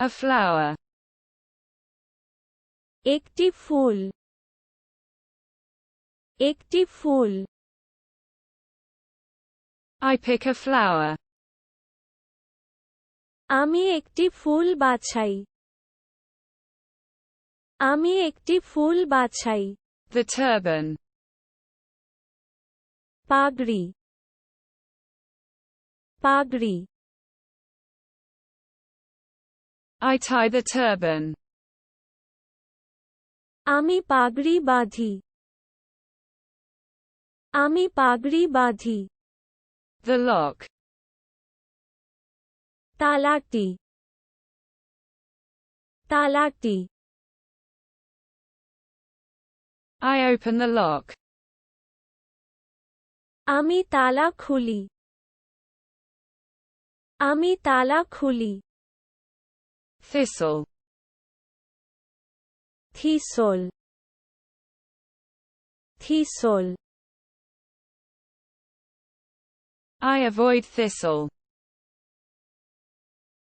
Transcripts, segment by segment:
A flower. একটি ফুল একটি ফুল I pick a flower. আমি একটি ফুল বাছাই আমি একটি ফুল বাছাই The turban. পাগড়ি পাগড়ি I tie the turban. আমি পাগড়ি বাঁধি আমি পাগড়ি বাঁধি The lock. তালাটি তালাটি I open the lock. আমি তালা খুলি আমি তালা খুলি Thistle. Thistle thistle I avoid thistle.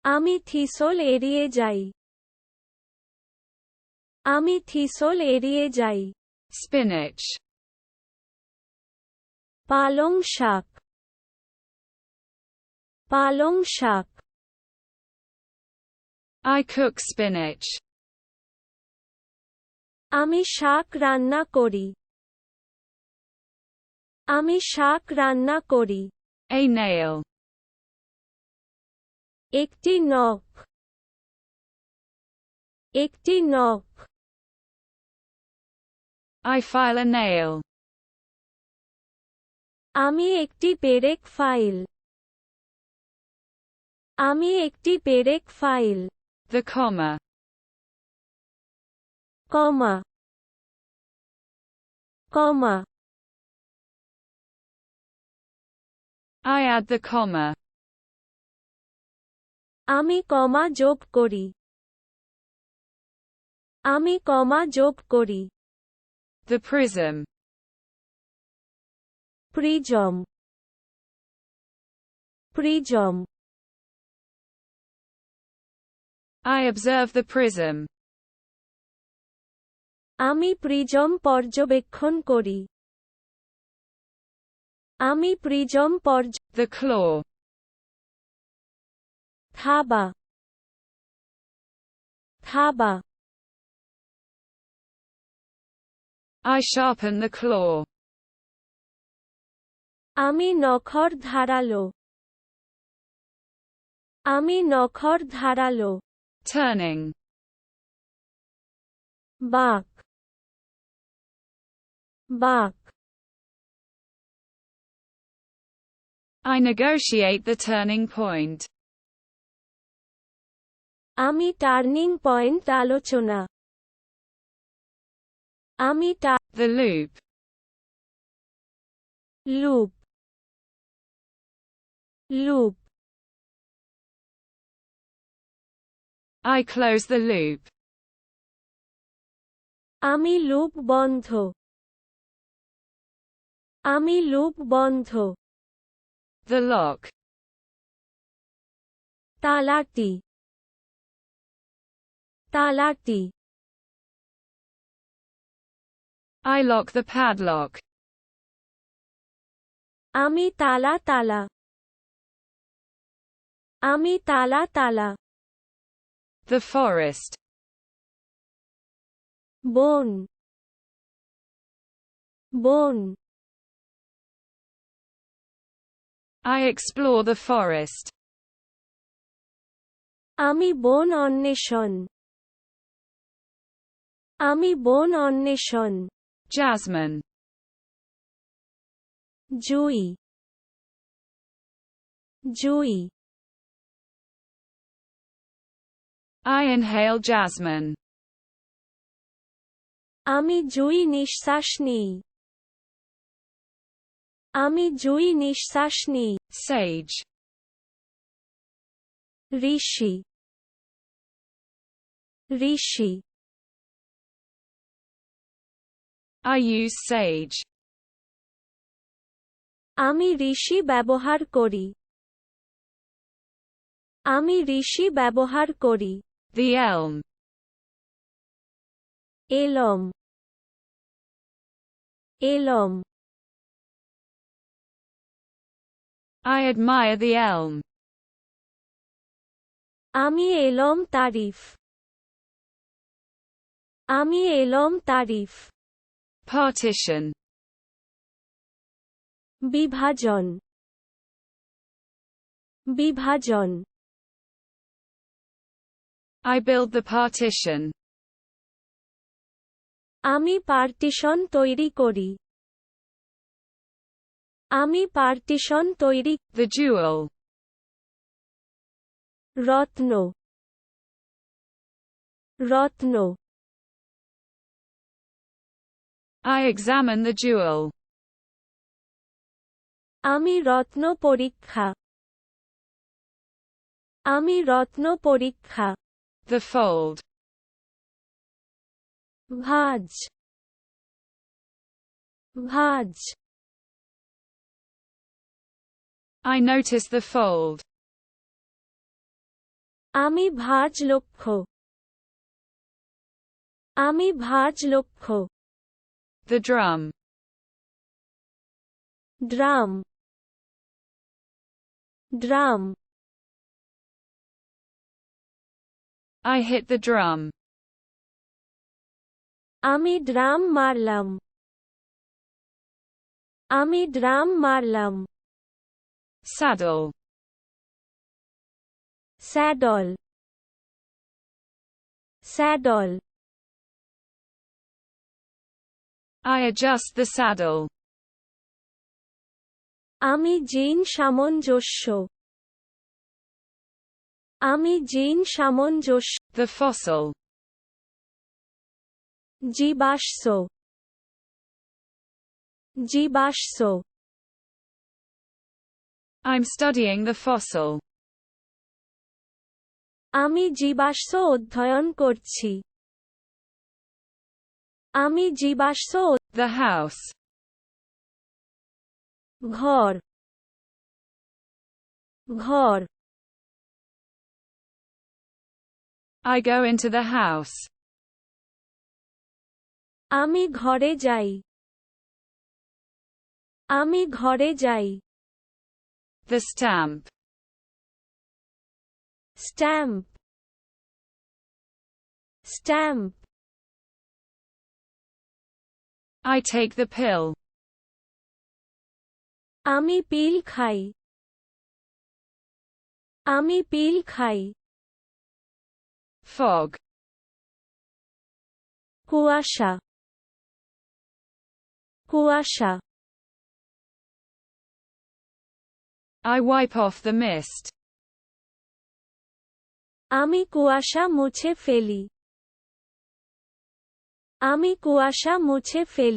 আমি থিসল এড়িয়ে যাই আমি থিসল এড়িয়ে যাই Spinach. পালং শাক পালং শাক I cook spinach. আমি শাক রান্না করি আমি শাক রান্না করি A nail. একটি নখ একটি নখ I file a nail. আমি একটি পেরেক ফাইল আমি একটি পেরেক file The comma. Comma comma I add the comma. আমি কমা যোগ করি আমি কমা যোগ করি The prism. Prism prism I observe the prism. আমি প্রিজম পর্যবেক্ষণ করি আমি প্রিজম The claw. থাবা থাবা I sharpen the claw. আমি নখর ধারালো আমি নখর ধারালো Turning. বাঁক বাঁক I negotiate the turning point. আমি টার্নিং পয়েন্ট আলোচনা আমি The loop. Loop loop I close the loop. আমি লুপ বন্ধ আমি লুপ বন্ধ The lock. তালাটি তালাটি I lock the padlock. আমি তালা তালা আমি তালা তালা The forest. বন বন I explore the forest. আমি বন অন্বেষণ আমি বন অন্বেষণ Jasmine. Jui Jui I inhale jasmine. আমি জুই নিঃশ্বাস নিই আমি জুই নিঃশ্বাস নিই Sage. Rishi Rishi I use sage. আমি ঋষি ব্যবহার করি আমি ঋষি ব্যবহার করি The elm. এলম এলম I admire the elm. আমি এলম তারিফ আমি এলম তারিফ Partition. বিভাজন বিভাজন I build the partition. আমি পার্টিশন তৈরি করি আমি পার্টিশন তৈরি The jewel. Ratna Ratna I examine the jewel. আমি রত্ন পরীক্ষা আমি রত্ন পরীক্ষা The fold. ভাঁজ ভাঁজ I notice the fold. আমি ভাঁজ লক্ষ্য আমি ভাঁজ লক্ষ্য The drum. Drum drum I hit the drum. আমি ড্রাম মারলাম আমি ড্রাম মারলাম Saddle. Saddle saddle I adjust the saddle. আমি জিন সামঞ্জস্য আমি জিন সামঞ্জস্য The fossil. জীবাশ্ম জীবাশ্ম I'm studying the fossil. আমি জীবাশ্ম অধ্যয়ন করছি আমি জীবাশ্ম The house. ঘর ঘর I go into the house. আমি ঘরে যাই আমি ঘরে যাই The stamp. Stamp stamp I take the pill. আমি পিল খাই আমি পিল খাই Fog. কুয়াশা কুয়াশা I wipe off the mist. আমি কুয়াশা মুছে ফেলি আমি কুয়াশা মুছে ফেলি